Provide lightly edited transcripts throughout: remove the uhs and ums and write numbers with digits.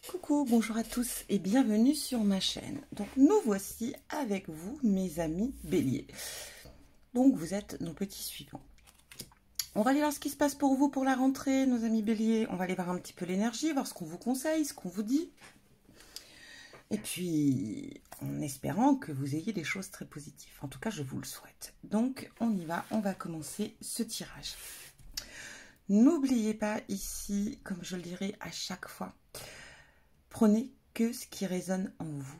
Coucou, bonjour à tous et bienvenue sur ma chaîne. Donc nous voici avec vous mes amis béliers. Donc vous êtes nos petits suivants. On va aller voir ce qui se passe pour vous pour la rentrée, nos amis béliers. On va aller voir un petit peu l'énergie, voir ce qu'on vous conseille, ce qu'on vous dit. Et puis en espérant que vous ayez des choses très positives. En tout cas, je vous le souhaite. Donc on y va, on va commencer ce tirage. N'oubliez pas ici, comme je le dirai à chaque fois, prenez que ce qui résonne en vous,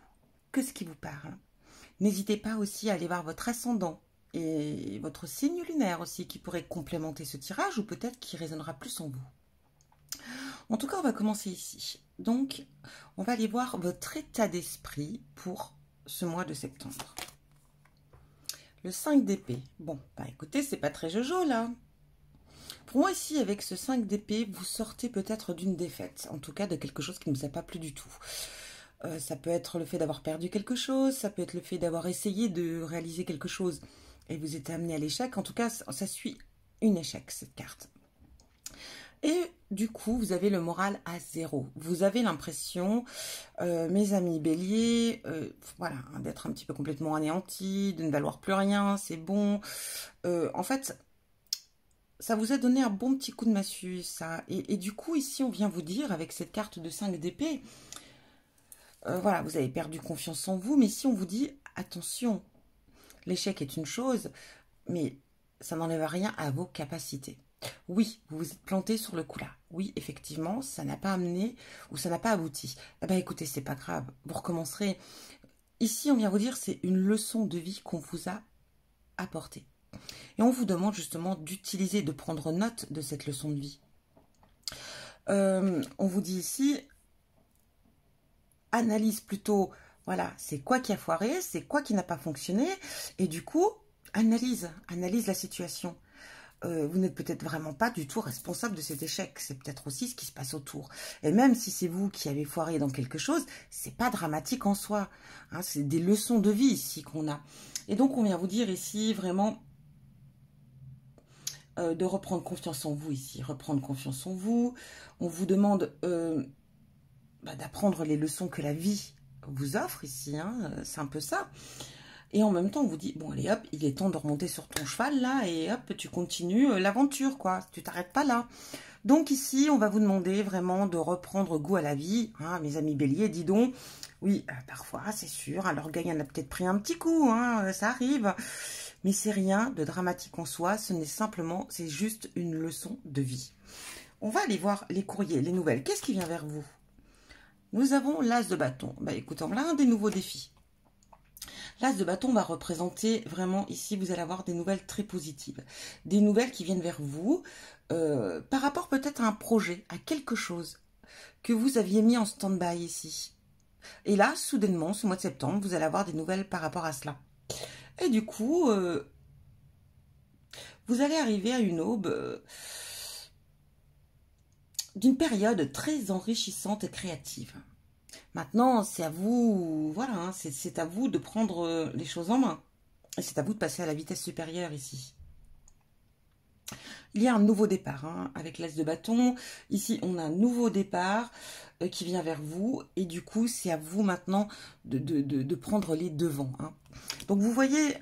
que ce qui vous parle. N'hésitez pas aussi à aller voir votre ascendant et votre signe lunaire aussi qui pourrait complémenter ce tirage ou peut-être qui résonnera plus en vous. En tout cas, on va commencer ici. Donc, on va aller voir votre état d'esprit pour ce mois de septembre. Le 5 d'épée. Bon, bah écoutez, c'est pas très jojo là. Pour moi ici, avec ce 5 d'épée, vous sortez peut-être d'une défaite. En tout cas, de quelque chose qui ne vous a pas plu du tout. Ça peut être le fait d'avoir perdu quelque chose. Ça peut être le fait d'avoir essayé de réaliser quelque chose et vous êtes amené à l'échec. En tout cas, ça suit un échec, cette carte. Et du coup, vous avez le moral à zéro. Vous avez l'impression, mes amis béliers, voilà, d'être un petit peu complètement anéanti, de ne valoir plus rien, c'est bon. En fait, ça vous a donné un bon petit coup de massue, ça. Et du coup, ici, on vient vous dire, avec cette carte de 5 d'épée, voilà, vous avez perdu confiance en vous, mais ici, on vous dit, attention, l'échec est une chose, mais ça n'enlève rien à vos capacités. Oui, vous vous êtes planté sur le coup là. Oui, effectivement, ça n'a pas amené ou ça n'a pas abouti. Eh bien, écoutez, c'est pas grave, vous recommencerez. Ici, on vient vous dire, c'est une leçon de vie qu'on vous a apportée. Et on vous demande justement d'utiliser, de prendre note de cette leçon de vie. On vous dit ici, analyse plutôt, voilà, c'est quoi qui a foiré, c'est quoi qui n'a pas fonctionné, et du coup, analyse la situation. Vous n'êtes peut-être vraiment pas du tout responsable de cet échec, c'est peut-être aussi ce qui se passe autour. Et même si c'est vous qui avez foiré dans quelque chose, c'est pas dramatique en soi, hein, c'est des leçons de vie ici qu'on a. Et donc on vient vous dire ici vraiment de reprendre confiance en vous ici, reprendre confiance en vous. On vous demande d'apprendre les leçons que la vie vous offre ici, hein, c'est un peu ça. Et en même temps, on vous dit, bon allez hop, il est temps de remonter sur ton cheval là, et hop, tu continues l'aventure, quoi, tu t'arrêtes pas là. Donc ici, on va vous demander vraiment de reprendre goût à la vie, hein, mes amis béliers, dis donc. Oui, parfois, c'est sûr, l'orgueil en a peut-être pris un petit coup, hein, ça arrive. Mais c'est rien de dramatique en soi, ce n'est simplement, c'est juste une leçon de vie. On va aller voir les courriers, les nouvelles. Qu'est-ce qui vient vers vous? Nous avons l'as de bâton. Bah écoutez, on a un des nouveaux défis. L'as de bâton va représenter vraiment, ici, vous allez avoir des nouvelles très positives. Des nouvelles qui viennent vers vous par rapport peut-être à un projet, à quelque chose que vous aviez mis en stand-by ici. Et là, soudainement, ce mois de septembre, vous allez avoir des nouvelles par rapport à cela. Et du coup, vous allez arriver à une aube d'une période très enrichissante et créative. Maintenant, c'est à vous, voilà, hein, c'est à vous de prendre les choses en main. Et c'est à vous de passer à la vitesse supérieure ici. Il y a un nouveau départ hein, avec l'as de bâton. Ici, on a un nouveau départ qui vient vers vous. Et du coup, c'est à vous maintenant de prendre les devants. Hein. Donc, vous voyez,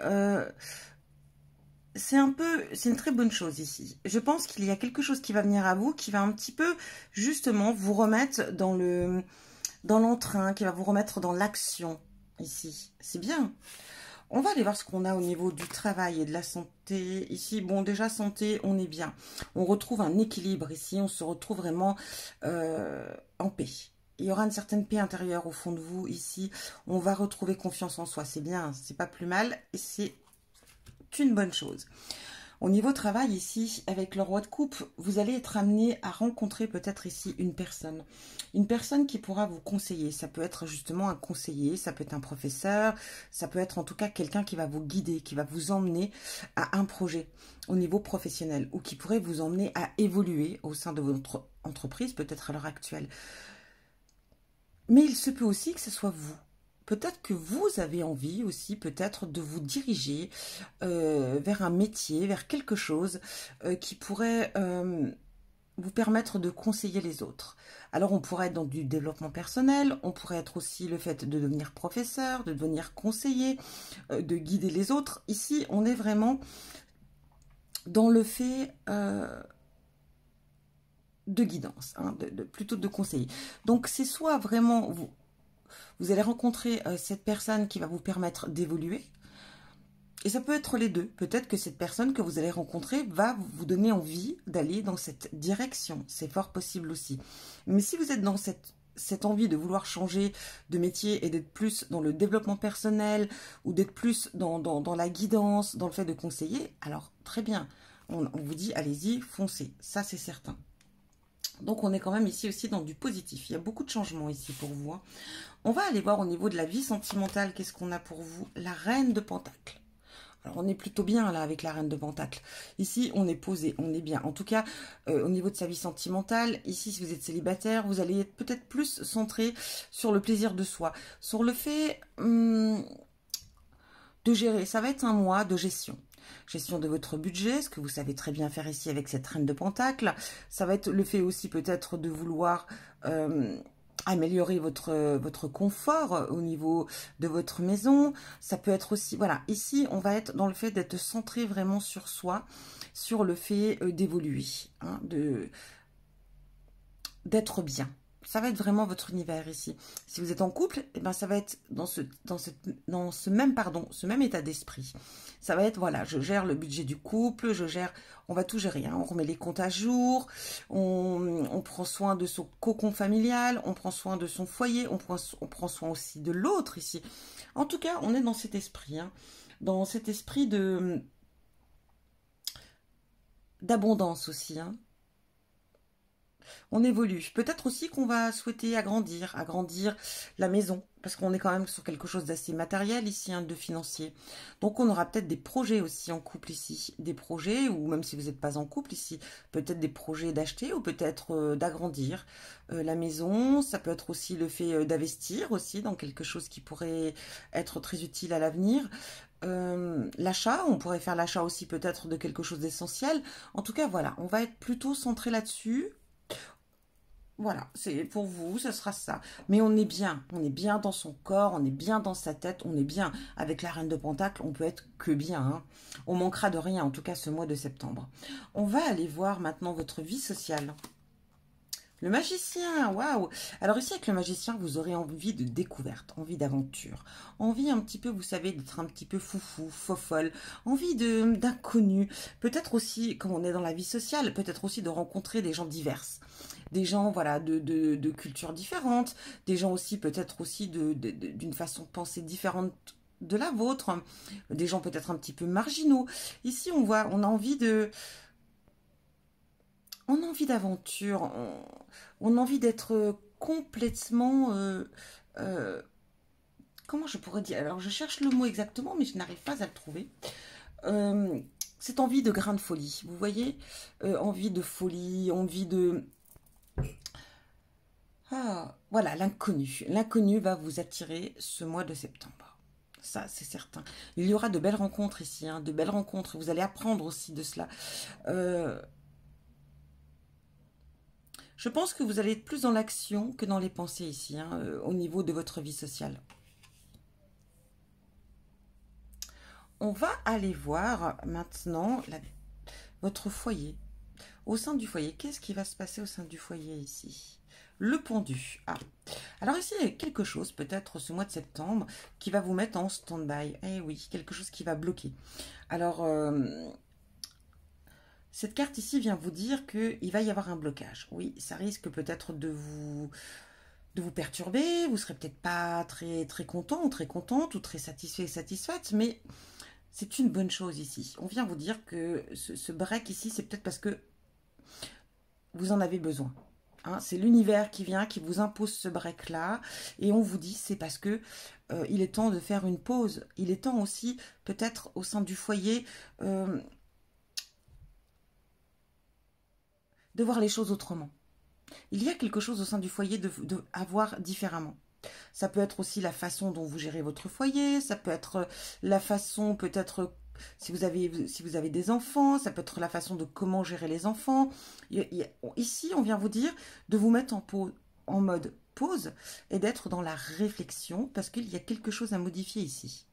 c'est une très bonne chose ici. Je pense qu'il y a quelque chose qui va venir à vous, qui va un petit peu, justement, vous remettre dans l'entrain, qui va vous remettre dans l'action ici. C'est bien. On va aller voir ce qu'on a au niveau du travail et de la santé. Ici, bon, déjà, santé, on est bien. On retrouve un équilibre ici. On se retrouve vraiment en paix. Il y aura une certaine paix intérieure au fond de vous ici. On va retrouver confiance en soi. C'est bien, c'est pas plus mal. Et c'est une bonne chose. Au niveau travail ici, avec le roi de coupe, vous allez être amené à rencontrer peut-être ici une personne qui pourra vous conseiller. Ça peut être justement un conseiller, ça peut être un professeur, ça peut être en tout cas quelqu'un qui va vous guider, qui va vous emmener à un projet au niveau professionnel ou qui pourrait vous emmener à évoluer au sein de votre entreprise, peut-être à l'heure actuelle. Mais il se peut aussi que ce soit vous. Peut-être que vous avez envie aussi peut-être de vous diriger vers un métier, vers quelque chose qui pourrait vous permettre de conseiller les autres. Alors, on pourrait être dans du développement personnel, on pourrait être aussi le fait de devenir professeur, de devenir conseiller, de guider les autres. Ici, on est vraiment dans le fait de guidance, hein, plutôt de conseiller. Donc, c'est soit vraiment, vous allez rencontrer cette personne qui va vous permettre d'évoluer, et ça peut être les deux. Peut-être que cette personne que vous allez rencontrer va vous donner envie d'aller dans cette direction. C'est fort possible aussi. Mais si vous êtes dans cette envie de vouloir changer de métier et d'être plus dans le développement personnel ou d'être plus dans la guidance, dans le fait de conseiller, alors très bien. On vous dit, allez-y, foncez. Ça, c'est certain. Donc, on est quand même ici aussi dans du positif. Il y a beaucoup de changements ici pour vous, hein. On va aller voir au niveau de la vie sentimentale, qu'est-ce qu'on a pour vous? La Reine de Pentacles. Alors, on est plutôt bien là avec la Reine de Pentacles. Ici, on est posé, on est bien. En tout cas, au niveau de sa vie sentimentale, ici, si vous êtes célibataire, vous allez être peut-être plus centré sur le plaisir de soi, sur le fait de gérer. Ça va être un mois de gestion. Gestion de votre budget, ce que vous savez très bien faire ici avec cette Reine de Pentacles. Ça va être le fait aussi peut-être de vouloir améliorer votre confort au niveau de votre maison. Ça peut être aussi, voilà, ici, on va être dans le fait d'être centré vraiment sur soi, sur le fait d'évoluer, hein, d'être bien. Ça va être vraiment votre univers ici. Si vous êtes en couple, eh ben ça va être dans ce même état d'esprit. Ça va être, voilà, je gère le budget du couple, on va tout gérer, hein. On remet les comptes à jour, on prend soin de son cocon familial, on prend soin de son foyer, on prend soin aussi de l'autre ici. En tout cas, on est dans cet esprit, hein, dans cet esprit d'abondance aussi, hein. On évolue. Peut-être aussi qu'on va souhaiter agrandir la maison, parce qu'on est quand même sur quelque chose d'assez matériel ici, hein, de financier. Donc on aura peut-être des projets aussi en couple ici, des projets, ou même si vous n'êtes pas en couple ici, peut-être des projets d'acheter ou peut-être d'agrandir la maison. Ça peut être aussi le fait d'investir aussi dans quelque chose qui pourrait être très utile à l'avenir. L'achat, on pourrait faire l'achat aussi peut-être de quelque chose d'essentiel. En tout cas, voilà, on va être plutôt centré là-dessus. Voilà, c'est pour vous, ce sera ça. Mais on est bien dans son corps, on est bien dans sa tête, on est bien. Avec la Reine de Pentacles, on peut être que bien, hein. On manquera de rien, en tout cas ce mois de septembre. On va aller voir maintenant votre vie sociale. Le magicien, waouh! Alors ici, avec le magicien, vous aurez envie de découverte, envie d'aventure, envie un petit peu, vous savez, d'être un petit peu foufou, fofolle, envie d'inconnu. Peut-être aussi, comme on est dans la vie sociale, peut-être aussi de rencontrer des gens divers. Des gens, voilà, de cultures différentes, des gens aussi, peut-être aussi d'une façon de penser différente de la vôtre, des gens peut-être un petit peu marginaux. Ici, on a envie d'aventure, on a envie d'être complètement... comment je pourrais dire? Alors, je cherche le mot exactement, mais je n'arrive pas à le trouver. Cette envie de grain de folie, vous voyez? Envie de folie, envie de... Ah, voilà, l'inconnu. L'inconnu va vous attirer ce mois de septembre. Ça, c'est certain. Il y aura de belles rencontres ici, hein, de belles rencontres. Vous allez apprendre aussi de cela. Je pense que vous allez être plus dans l'action que dans les pensées ici, hein, au niveau de votre vie sociale. On va aller voir maintenant votre foyer. Au sein du foyer, qu'est-ce qui va se passer au sein du foyer ici? Le pendu. Ah. Alors ici, il y a quelque chose, peut-être ce mois de septembre, qui va vous mettre en stand-by. Eh oui, quelque chose qui va bloquer. Alors, cette carte ici vient vous dire qu'il va y avoir un blocage. Oui, ça risque peut-être de vous perturber. Vous ne serez peut-être pas très, très content ou très contente ou très satisfait, satisfaite, mais c'est une bonne chose ici. On vient vous dire que ce break ici, c'est peut-être parce que vous en avez besoin. Hein, c'est l'univers qui vient, qui vous impose ce break-là. Et on vous dit, c'est parce que il est temps de faire une pause. Il est temps aussi, peut-être au sein du foyer, de voir les choses autrement. Il y a quelque chose au sein du foyer à voir différemment. Ça peut être aussi la façon dont vous gérez votre foyer. Ça peut être la façon peut-être si vous avez des enfants, ça peut être la façon de comment gérer les enfants. Ici, on vient vous dire de vous mettre en mode pause et d'être dans la réflexion parce qu'il y a quelque chose à modifier ici.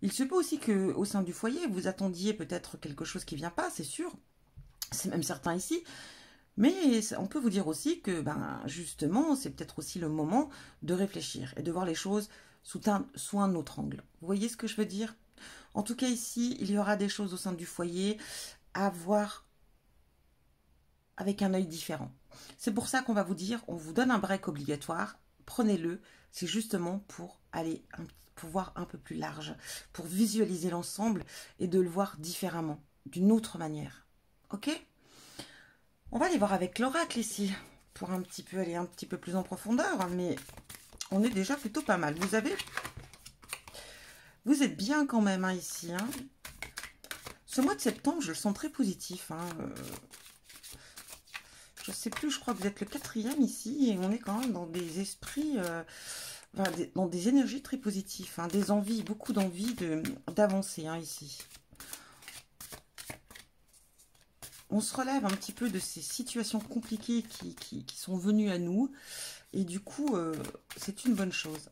Il se peut aussi qu'au sein du foyer, vous attendiez peut-être quelque chose qui ne vient pas, c'est sûr. C'est même certain ici. Mais on peut vous dire aussi que, ben, justement, c'est peut-être aussi le moment de réfléchir et de voir les choses sous un autre angle. Vous voyez ce que je veux dire? En tout cas, ici, il y aura des choses au sein du foyer à voir avec un œil différent. C'est pour ça qu'on va vous dire, on vous donne un break obligatoire, prenez-le, c'est justement pour aller pour voir un peu plus large, pour visualiser l'ensemble et de le voir différemment, d'une autre manière. Ok? On va aller voir avec l'oracle ici, pour un petit peu aller un petit peu plus en profondeur, mais on est déjà plutôt pas mal. Vous êtes bien quand même hein, ici. Hein. Ce mois de septembre, je le sens très positif. Hein. Je ne sais plus, je crois que vous êtes le 4e ici, et on est quand même dans des esprits, dans des énergies très positives, hein, des envies, beaucoup d'envie d'avancer hein, ici. On se relève un petit peu de ces situations compliquées qui sont venues à nous. Et du coup, c'est une bonne chose.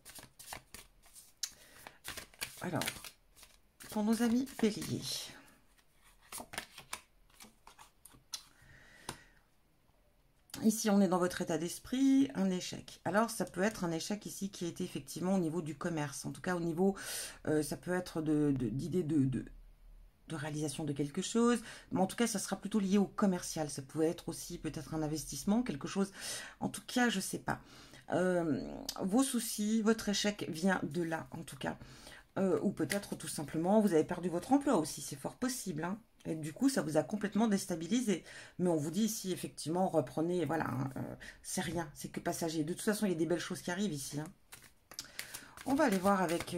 Alors, pour nos amis béliers. Ici, on est dans votre état d'esprit, un échec. Alors, ça peut être un échec ici qui a été effectivement au niveau du commerce. En tout cas, au niveau, ça peut être d'idées de réalisation de quelque chose, mais en tout cas ça sera plutôt lié au commercial, ça pouvait être aussi peut-être un investissement, quelque chose, en tout cas je sais pas, vos soucis, votre échec vient de là en tout cas, ou peut-être tout simplement vous avez perdu votre emploi aussi, c'est fort possible, hein. Et du coup ça vous a complètement déstabilisé, mais on vous dit ici effectivement reprenez, voilà, hein, c'est rien, c'est que passager, de toute façon il y a des belles choses qui arrivent ici, hein. On va aller voir avec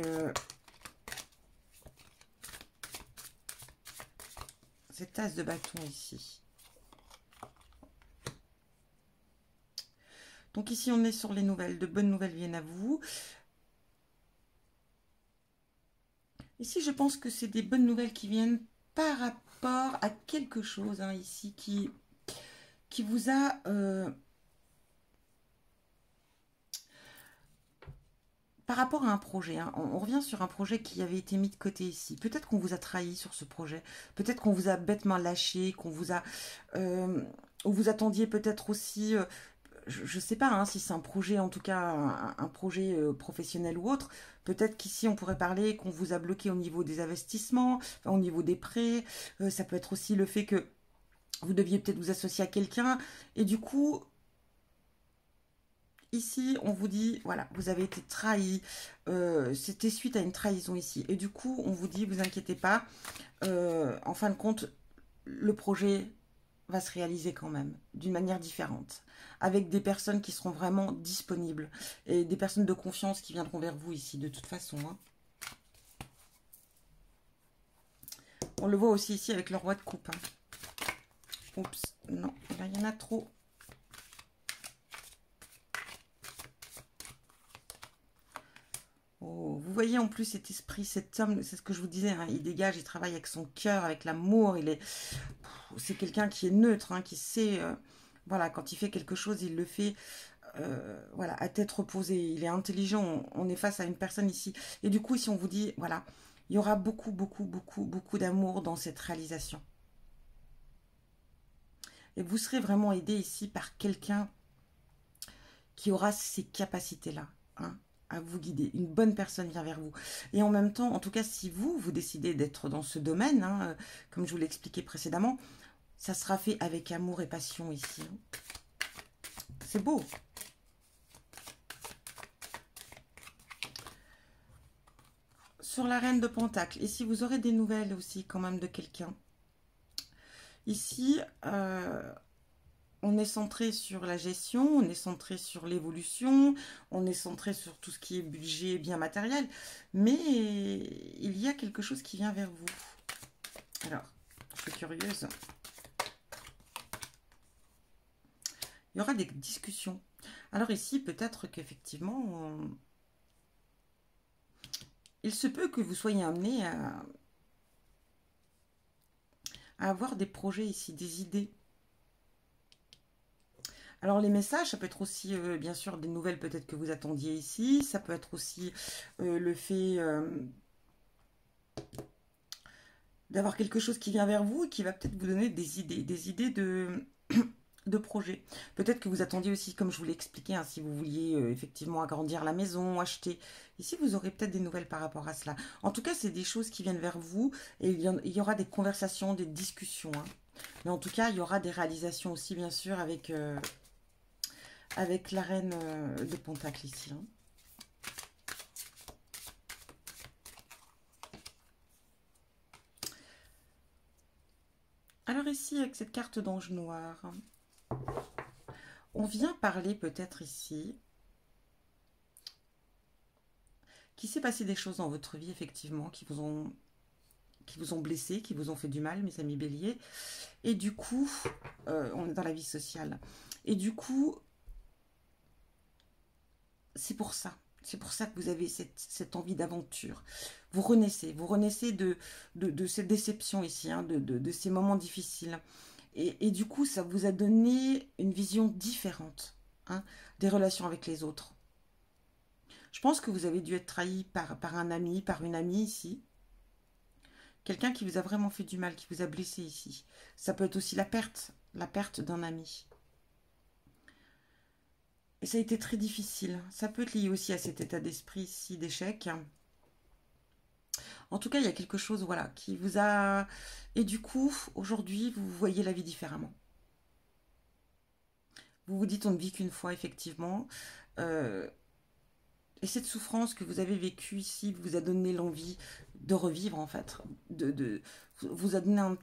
cette tasse de bâton ici. Donc ici, on est sur les nouvelles. De bonnes nouvelles viennent à vous. Ici, je pense que c'est des bonnes nouvelles qui viennent par rapport à quelque chose hein, ici qui vous a... par rapport à un projet, hein, on revient sur un projet qui avait été mis de côté ici. Peut-être qu'on vous a trahi sur ce projet. Peut-être qu'on vous a bêtement lâché, qu'on vous a... vous attendiez peut-être aussi... je ne sais pas hein, si c'est un projet, en tout cas un projet professionnel ou autre. Peut-être qu'ici, on pourrait parler qu'on vous a bloqué au niveau des investissements, au niveau des prêts. Ça peut être aussi le fait que vous deviez peut-être vous associer à quelqu'un. Et du coup, ici, on vous dit, voilà, vous avez été trahi. C'était suite à une trahison ici. Et du coup, on vous dit, vous inquiétez pas. En fin de compte, le projet va se réaliser quand même, d'une manière différente, avec des personnes qui seront vraiment disponibles, et des personnes de confiance qui viendront vers vous ici, de toute façon. Hein. On le voit aussi ici avec le roi de coupe. Hein. Oups, non, là, il y en a trop. Oh, vous voyez en plus cet esprit, cet homme, c'est ce que je vous disais, hein, il dégage, il travaille avec son cœur, avec l'amour, c'est quelqu'un qui est neutre, hein, qui sait, voilà, quand il fait quelque chose, il le fait, voilà, à tête reposée, il est intelligent, on est face à une personne ici, et du coup, ici, on vous dit, voilà, il y aura beaucoup, beaucoup, beaucoup, beaucoup d'amour dans cette réalisation. Et vous serez vraiment aidé ici par quelqu'un qui aura ces capacités-là, hein, à vous guider. Une bonne personne vient vers vous. Et en même temps, en tout cas, si vous décidez d'être dans ce domaine, hein, comme je vous l'ai expliqué précédemment, ça sera fait avec amour et passion ici. C'est beau. Sur la reine de Pentacle, ici, vous aurez des nouvelles aussi quand même de quelqu'un. Ici, on est centré sur la gestion, on est centré sur l'évolution, on est centré sur tout ce qui est budget, bien matériel, mais il y a quelque chose qui vient vers vous. Alors, je suis curieuse. Il y aura des discussions. Alors ici, peut-être qu'effectivement, il se peut que vous soyez amené à avoir des projets ici, des idées. Alors les messages, ça peut être aussi, bien sûr, des nouvelles peut-être que vous attendiez ici. Ça peut être aussi le fait d'avoir quelque chose qui vient vers vous et qui va peut-être vous donner des idées de projets. Peut-être que vous attendiez aussi, comme je vous l'ai expliqué, hein, si vous vouliez effectivement agrandir la maison, acheter. Ici, vous aurez peut-être des nouvelles par rapport à cela. En tout cas, c'est des choses qui viennent vers vous et il y aura des conversations, des discussions. Hein. Mais en tout cas, il y aura des réalisations aussi, bien sûr, avec la reine de Pentacle ici. Hein. Alors ici, avec cette carte d'ange noir, on vient parler peut-être ici qu'il s'est passé des choses dans votre vie, effectivement, qui vous ont blessé, qui vous ont fait du mal, mes amis béliers. Et du coup, on est dans la vie sociale. Et du coup, c'est pour ça. C'est pour ça que vous avez cette envie d'aventure. Vous renaissez de cette déception ici, hein, de ces moments difficiles. Et du coup, ça vous a donné une vision différente hein, des relations avec les autres. Je pense que vous avez dû être trahi par un ami, par une amie ici. Quelqu'un qui vous a vraiment fait du mal, qui vous a blessé ici. Ça peut être aussi la perte d'un ami. Et ça a été très difficile. Ça peut être lié aussi à cet état d'esprit ici d'échec. En tout cas, il y a quelque chose voilà, qui vous a... Et du coup, aujourd'hui, vous voyez la vie différemment. Vous vous dites, on ne vit qu'une fois, effectivement. Et cette souffrance que vous avez vécue ici vous a donné l'envie de revivre, en fait. Vous a donné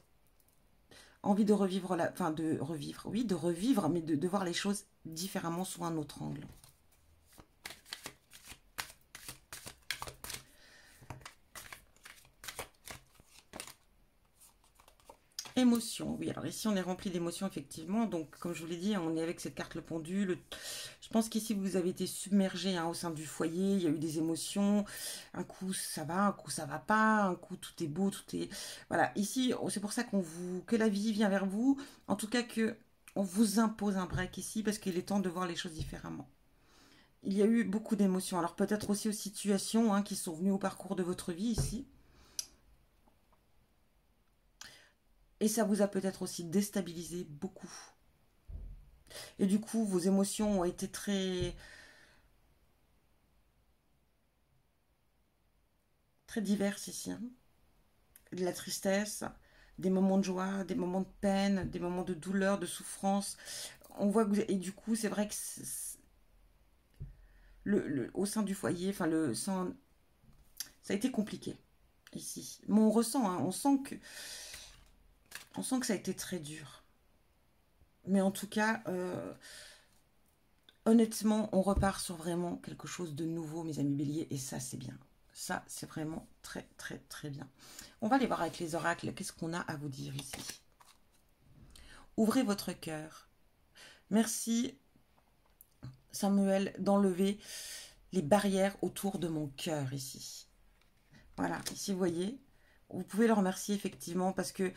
envie de revivre, enfin de revivre, oui, de revivre, mais de voir les choses différemment sous un autre angle. Émotion, oui, alors ici on est rempli d'émotions effectivement, donc comme je vous l'ai dit, on est avec cette carte le pendu, je pense qu'ici vous avez été submergé hein, au sein du foyer, il y a eu des émotions, un coup ça va, un coup ça va pas, un coup tout est beau, tout est... Voilà, ici c'est pour ça que la vie vient vers vous, en tout cas que on vous impose un break ici parce qu'il est temps de voir les choses différemment. Il y a eu beaucoup d'émotions, alors peut-être aussi aux situations hein, qui sont venues au parcours de votre vie ici. Et ça vous a peut-être aussi déstabilisé beaucoup. Et du coup, vos émotions ont été très diverses ici. Hein. De la tristesse, des moments de joie, des moments de peine, des moments de douleur, de souffrance. On voit que et du coup, c'est vrai que au sein du foyer, enfin ça a été compliqué ici. Mais on ressent, hein, on sent que ça a été très dur. Mais en tout cas, honnêtement, on repart sur vraiment quelque chose de nouveau, mes amis béliers, et ça, c'est bien. Ça, c'est vraiment très, très, très bien. On va aller voir avec les oracles, qu'est-ce qu'on a à vous dire ici. Ouvrez votre cœur. Merci, Samuel, d'enlever les barrières autour de mon cœur ici. Voilà, ici, vous voyez, vous pouvez le remercier effectivement parce que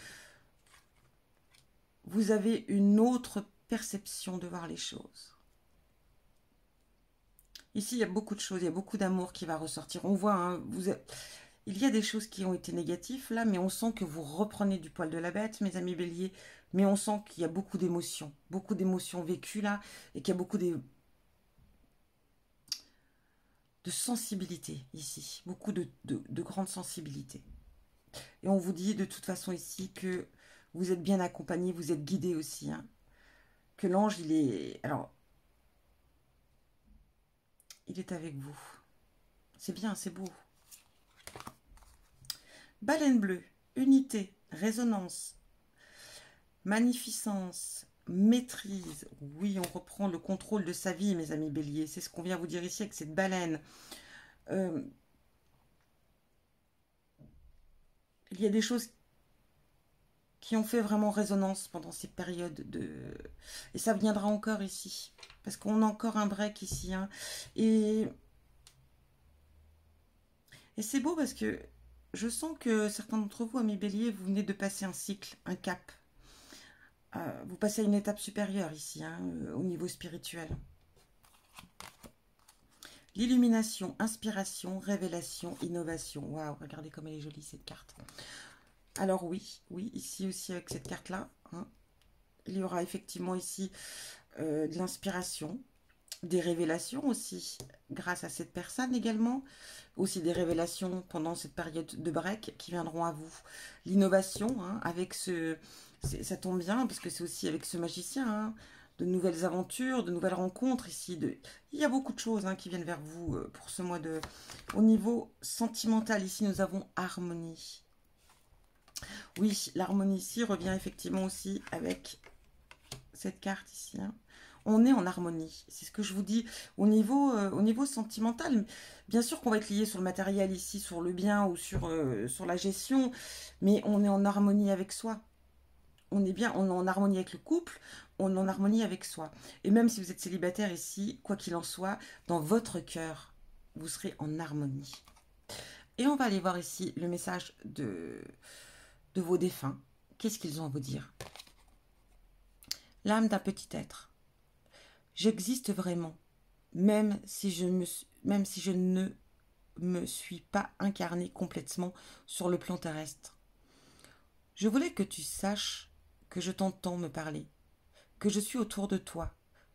vous avez une autre perception de voir les choses. Ici, il y a beaucoup de choses, il y a beaucoup d'amour qui va ressortir. On voit, hein, il y a des choses qui ont été négatives là, mais on sent que vous reprenez du poil de la bête, mes amis béliers. Mais on sent qu'il y a beaucoup d'émotions vécues là, et qu'il y a beaucoup de sensibilité ici, beaucoup de grande sensibilité. Et on vous dit de toute façon ici que vous êtes bien accompagné, vous êtes guidé aussi. Hein, que l'ange, il est avec vous. C'est bien, c'est beau. Baleine bleue, unité, résonance, magnificence, maîtrise. Oui, on reprend le contrôle de sa vie, mes amis béliers. C'est ce qu'on vient vous dire ici avec cette baleine. Il y a des choses qui ont fait vraiment résonance pendant ces périodes de... Et ça viendra encore ici. Parce qu'on a encore un break ici. Hein. Et Et c'est beau parce que je sens que certains d'entre vous, amis béliers, vous venez de passer un cycle, un cap. Vous passez à une étape supérieure ici, hein, au niveau spirituel. L'illumination, inspiration, révélation, innovation. Waouh, regardez comme elle est jolie cette carte. Alors oui, ici aussi avec cette carte-là, hein, il y aura effectivement ici de l'inspiration, des révélations aussi, grâce à cette personne également. Aussi des révélations pendant cette période de break qui viendront à vous. L'innovation, hein, avec ce... Ça tombe bien, parce que c'est aussi avec ce magicien, hein, de nouvelles aventures, de nouvelles rencontres ici. Il y a beaucoup de choses, hein, qui viennent vers vous pour ce mois de... Au niveau sentimental, ici, nous avons harmonie. Oui, l'harmonie ici revient effectivement aussi avec cette carte ici, hein. On est en harmonie, c'est ce que je vous dis au niveau sentimental. Bien sûr qu'on va être lié sur le matériel ici, sur le bien ou sur la gestion, mais on est en harmonie avec soi. On est bien, on est en harmonie avec le couple, on est en harmonie avec soi. Et même si vous êtes célibataire ici, quoi qu'il en soit, dans votre cœur, vous serez en harmonie. Et on va aller voir ici le message de vos défunts. Qu'est-ce qu'ils ont à vous dire? L'âme d'un petit être. J'existe vraiment, même si je ne me suis pas incarnée complètement sur le plan terrestre. Je voulais que tu saches que je t'entends me parler, que je suis autour de toi,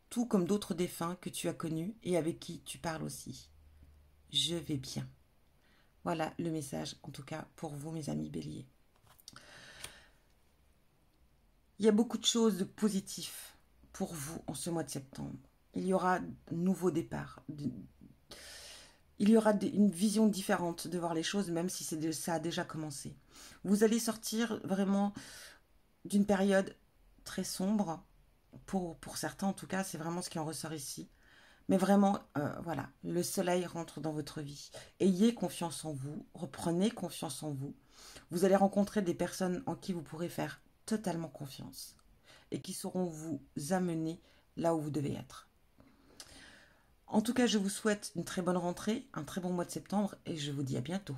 tout comme d'autres défunts que tu as connus et avec qui tu parles aussi. Je vais bien. Voilà le message, en tout cas pour vous, mes amis béliers. Il y a beaucoup de choses de positives pour vous en ce mois de septembre. Il y aura de nouveaux départs. Il y aura une vision différente de voir les choses, même si ça a déjà commencé. Vous allez sortir vraiment d'une période très sombre. Pour certains, en tout cas, c'est vraiment ce qui en ressort ici. Mais vraiment, voilà, le soleil rentre dans votre vie. Ayez confiance en vous, reprenez confiance en vous. Vous allez rencontrer des personnes en qui vous pourrez faire totalement confiance et qui sauront vous amener là où vous devez être. En tout cas, je vous souhaite une très bonne rentrée, un très bon mois de septembre et je vous dis à bientôt.